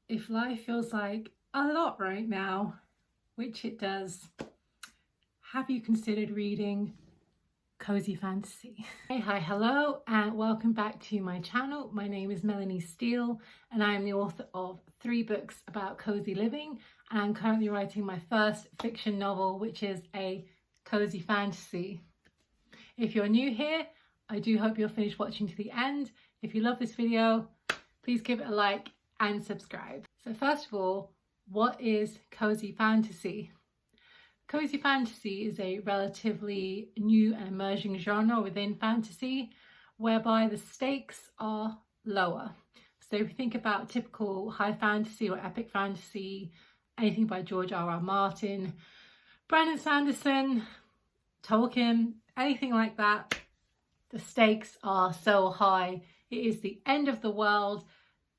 If life feels like a lot right now, which it does, have you considered reading cozy fantasy? Hey, hi, hello, and welcome back to my channel. My name is Melanie Steele, and I am the author of 3 books about cozy living, and I'm currently writing my first fiction novel, which is a cozy fantasy. If you're new here, I do hope you'll finish watching to the end. If you love this video, please give it a like and subscribe. So first of all, what is cozy fantasy? Cozy fantasy is a relatively new and emerging genre within fantasy, whereby the stakes are lower. So if you think about typical high fantasy or epic fantasy, anything by George R.R. Martin, Brandon Sanderson, Tolkien, anything like that, the stakes are so high. It is the end of the world,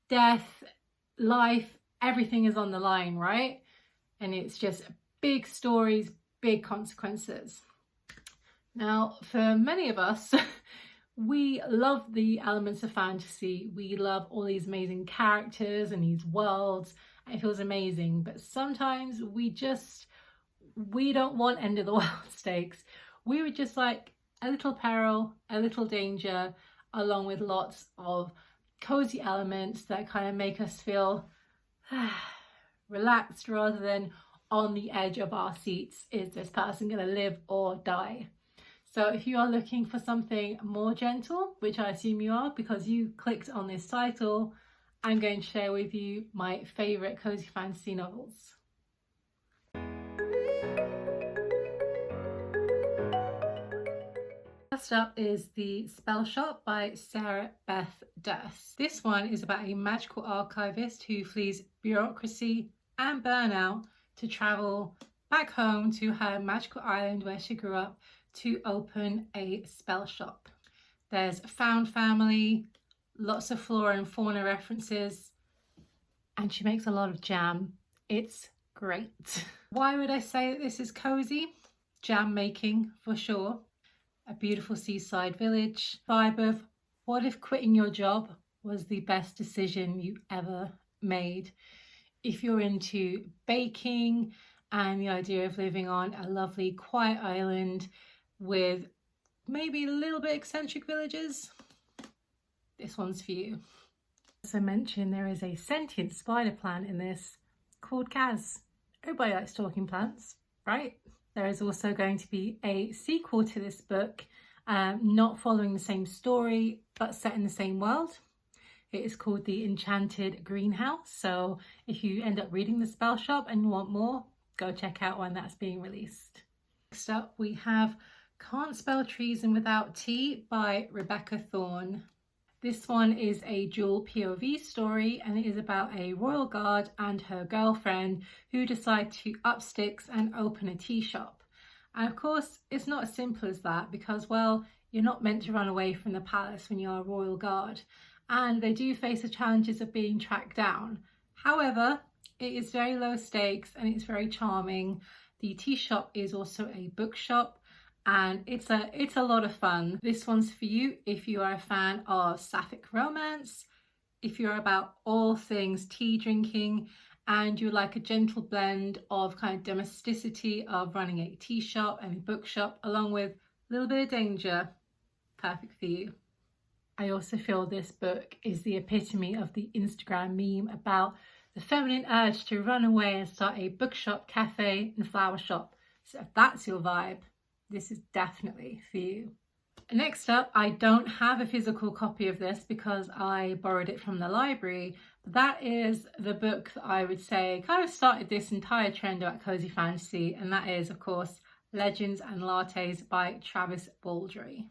death, life, everything is on the line, right? And it's just big stories, big consequences. Now, for many of us, we love the elements of fantasy. We love all these amazing characters and these worlds, and it feels amazing. But sometimes we don't want end of the world stakes. We would just like a little peril, a little danger, along with lots of cozy elements that kind of make us feel relaxed rather than on the edge of our seats. Is this person going to live or die? So if you are looking for something more gentle, which I assume you are because you clicked on this title, I'm going to share with you my favourite cozy fantasy novels. First up is the Spellshop by Sarah Beth Durst. This one is about a magical archivist who flees bureaucracy and burnout to travel back home to her magical island where she grew up to open a spell shop. There's found family, lots of flora and fauna references, and she makes a lot of jam. It's great. Why would I say that this is cozy? Jam making for sure. A beautiful seaside village, vibe of what if quitting your job was the best decision you ever made. If you're into baking and the idea of living on a lovely quiet island with maybe a little bit eccentric villages, this one's for you. As I mentioned, there is a sentient spider plant in this called Kaz. Everybody likes talking plants, right? There is also going to be a sequel to this book, not following the same story, but set in the same world. It is called The Enchanted Greenhouse. So if you end up reading the Spellshop and you want more, go check out when that's being released. Next up, we have Can't Spell Treason Without Tea by Rebecca Thorne. This one is a dual POV story, and it is about a royal guard and her girlfriend who decide to up sticks and open a tea shop. And of course, it's not as simple as that because, well, you're not meant to run away from the palace when you're a royal guard. And they do face the challenges of being tracked down. However, it is very low stakes and it's very charming. The tea shop is also a bookshop, and it's a lot of fun. This one's for you if you are a fan of sapphic romance, if you're about all things tea drinking, and you like a gentle blend of kind of domesticity of running a tea shop and a bookshop, along with a little bit of danger. Perfect for you. I also feel this book is the epitome of the Instagram meme about the feminine urge to run away and start a bookshop, cafe and flower shop. So if that's your vibe, this is definitely for you. Next up, I don't have a physical copy of this because I borrowed it from the library, but that is the book that I would say kind of started this entire trend about cozy fantasy, and that is, of course, Legends and Lattes by Travis Baldree.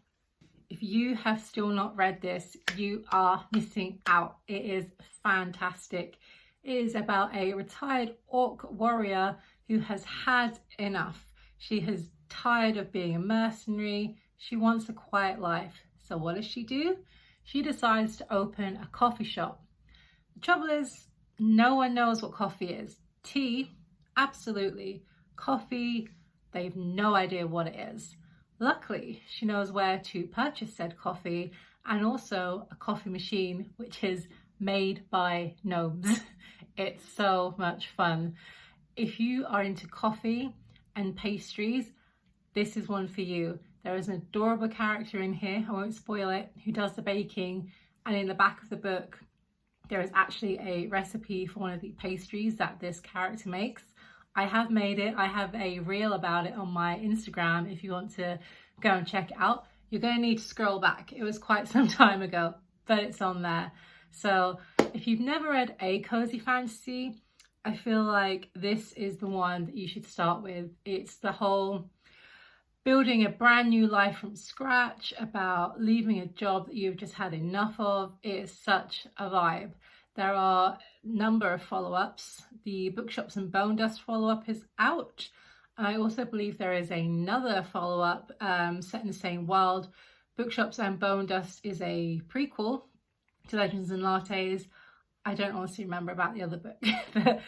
If you have still not read this, you are missing out. It is fantastic. It is about a retired orc warrior who has had enough. She has tired of being a mercenary. She wants a quiet life. So what does she do? She decides to open a coffee shop. The trouble is, no one knows what coffee is. Tea, absolutely. Coffee, they've no idea what it is. Luckily, she knows where to purchase said coffee, and also a coffee machine which is made by gnomes. It's so much fun. If you are into coffee and pastries, this is one for you. There is an adorable character in here, I won't spoil it, who does the baking, and in the back of the book there is actually a recipe for one of the pastries that this character makes. I have made it. I have a reel about it on my Instagram if you want to go and check it out. You're going to need to scroll back. It was quite some time ago, but it's on there. So if you've never read a cozy fantasy, I feel like this is the one that you should start with. It's the whole building a brand new life from scratch, about leaving a job that you've just had enough of. It is such a vibe. There are a number of follow-ups. The Bookshops and Bone Dust follow-up is out. I also believe there is another follow-up set in the same world. Bookshops and Bone Dust is a prequel to Legends and Lattes. I don't honestly remember about the other book. But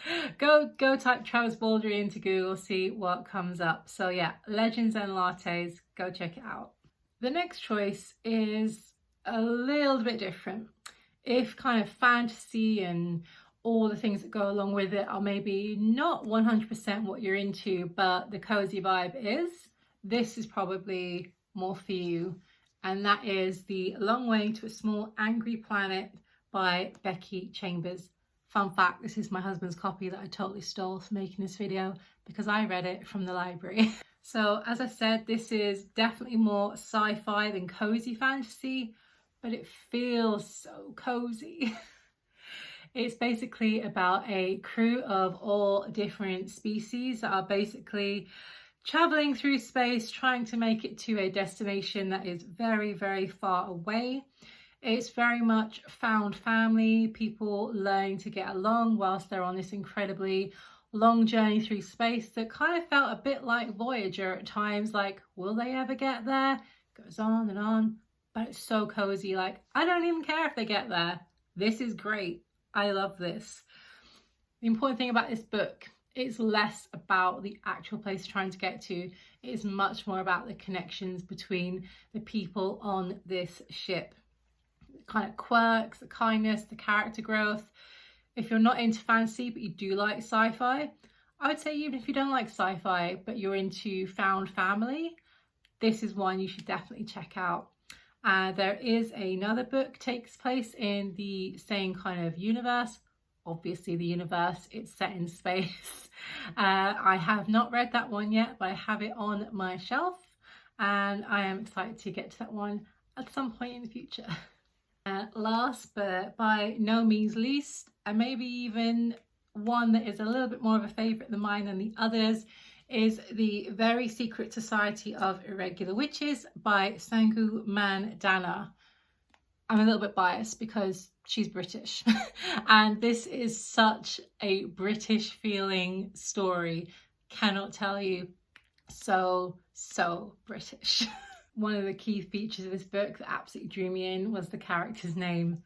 go type Travis Baldree into Google, see what comes up. So yeah, Legends and Lattes, go check it out. The next choice is a little bit different. If kind of fantasy and all the things that go along with it are maybe not 100% what you're into, but the cozy vibe is, this is probably more for you. And that is The Long Way to a Small Angry Planet by Becky Chambers. Fun fact, this is my husband's copy that I totally stole for making this video because I read it from the library. So as I said, this is definitely more sci-fi than cozy fantasy, but it feels so cozy. It's basically about a crew of all different species that are basically traveling through space, trying to make it to a destination that is very, very far away. It's very much found family, people learning to get along whilst they're on this incredibly long journey through space that kind of felt a bit like Voyager at times, like, will they ever get there? Goes on and on, but it's so cozy. Like, I don't even care if they get there. This is great. I love this. The important thing about this book, it's less about the actual place you're trying to get to. It is much more about the connections between the people on this ship. Kind of quirks, the kindness, the character growth. If you're not into fantasy but you do like sci-fi, I would say even if you don't like sci-fi but you're into found family, this is one you should definitely check out. There is another book takes place in the same kind of universe. Obviously the universe, it's set in space. I have not read that one yet, but I have it on my shelf and I am excited to get to that one at some point in the future. Last but by no means least, and maybe even one that is a little bit more of a favourite than mine than the others, is The Very Secret Society of Irregular Witches by Sangu Mandanna. I'm a little bit biased because she's British and this is such a British feeling story. Cannot tell you, so British. One of the key features of this book that absolutely drew me in was the character's name,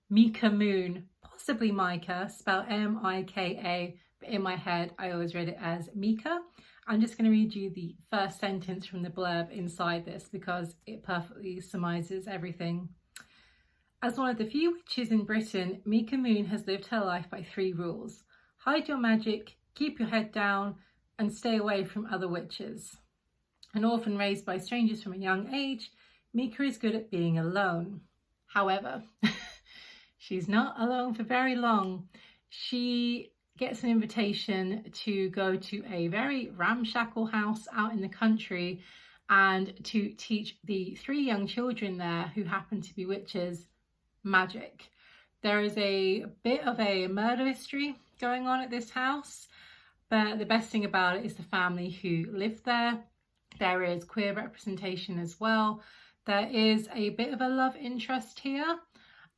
Mika Moon, possibly Micah, spelled M-I-K-A, but in my head I always read it as Mika. I'm just going to read you the first sentence from the blurb inside this because it perfectly surmises everything. As one of the few witches in Britain, Mika Moon has lived her life by 3 rules. Hide your magic, keep your head down, and stay away from other witches. An orphan raised by strangers from a young age, Mika is good at being alone. However, she's not alone for very long. She gets an invitation to go to a very ramshackle house out in the country and to teach the 3 young children there who happen to be witches magic. There is a bit of a murder mystery going on at this house, but the best thing about it is the family who live there. There is queer representation as well. There is a bit of a love interest here,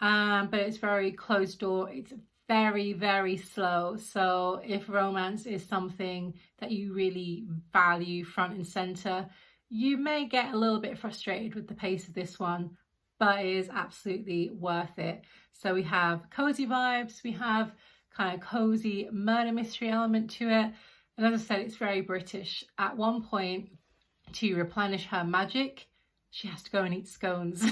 but it's very closed door. It's very, very slow. So if romance is something that you really value front and center, you may get a little bit frustrated with the pace of this one, but it is absolutely worth it. So we have cozy vibes, we have kind of cozy murder mystery element to it. And as I said, it's very British. At one point, to replenish her magic, she has to go and eat scones.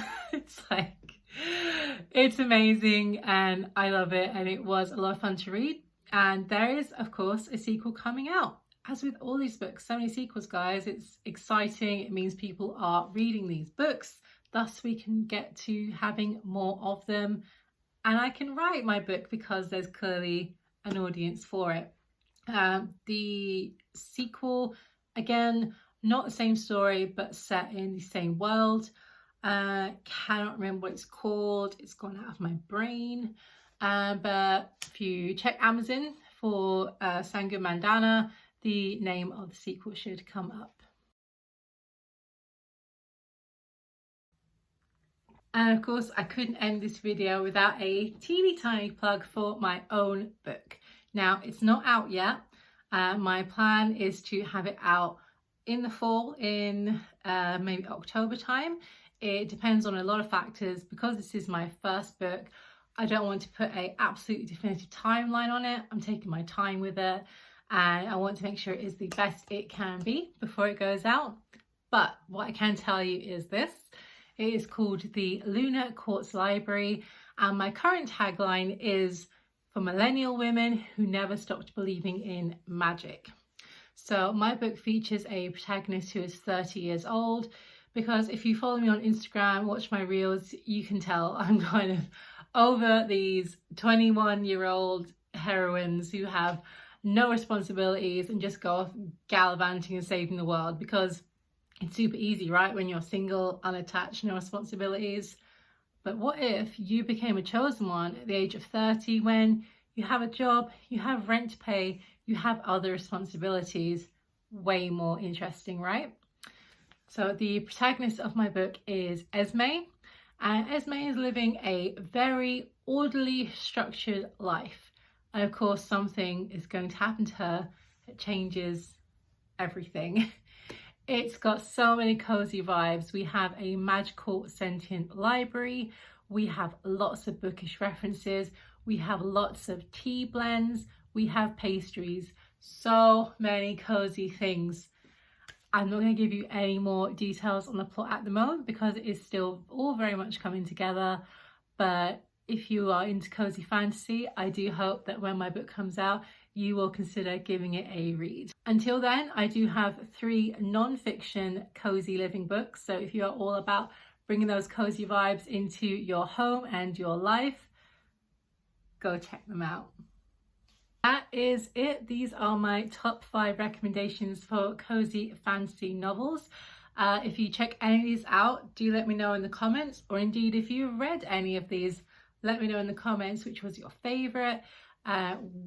It's amazing and I love it, and it was a lot of fun to read. And there is, of course, a sequel coming out. As with all these books, so many sequels, guys. It's exciting. It means people are reading these books. Thus, we can get to having more of them. And I can write my book because there's clearly an audience for it. The sequel, again, not the same story, but set in the same world. Cannot remember what it's called. It's gone out of my brain. But if you check Amazon for Sangu Mandanna, the name of the sequel should come up. And of course, I couldn't end this video without a teeny tiny plug for my own book. Now, it's not out yet. My plan is to have it out in the fall, in maybe October time. It depends on a lot of factors. Because this is my first book, I don't want to put an absolutely definitive timeline on it. I'm taking my time with it, and I want to make sure it is the best it can be before it goes out. But what I can tell you is this. It is called the Lunar Quartz Library, and my current tagline is for millennial women who never stopped believing in magic. So my book features a protagonist who is 30 years old, because if you follow me on Instagram, watch my reels, you can tell I'm kind of over these 21-year-old heroines who have no responsibilities and just go off gallivanting and saving the world, because it's super easy, right? When you're single, unattached, no responsibilities. But what if you became a chosen one at the age of 30, when you have a job, you have rent to pay, you have other responsibilities? Way more interesting, right? So the protagonist of my book is Esme, and Esme is living a very orderly, structured life. And of course, something is going to happen to her that changes everything. It's got so many cozy vibes. We have a magical sentient library. We have lots of bookish references. We have lots of tea blends. We have pastries. So many cozy things. I'm not going to give you any more details on the plot at the moment because it is still all very much coming together. But if you are into cozy fantasy, I do hope that when my book comes out, you will consider giving it a read. Until then, I do have 3 non-fiction cozy living books. So if you are all about bringing those cozy vibes into your home and your life, go check them out. That is it. These are my top 5 recommendations for cozy fantasy novels. If you check any of these out, do let me know in the comments, or indeed if you've read any of these, let me know in the comments which was your favorite,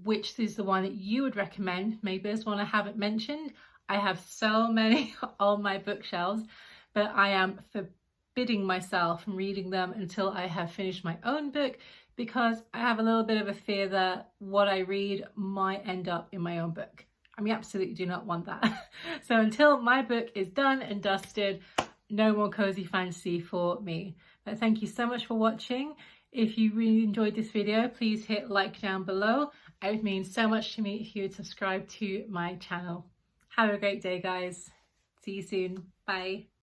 which is the one that you would recommend. Maybe there's one I haven't mentioned. I have so many on my bookshelves, but I am forbidding myself from reading them until I have finished my own book, because I have a little bit of a fear that what I read might end up in my own book. I mean, absolutely do not want that. So until my book is done and dusted, no more cozy fantasy for me. But thank you so much for watching. If you really enjoyed this video, please hit like down below. It would mean so much to me if you would subscribe to my channel. Have a great day, guys. See you soon. Bye.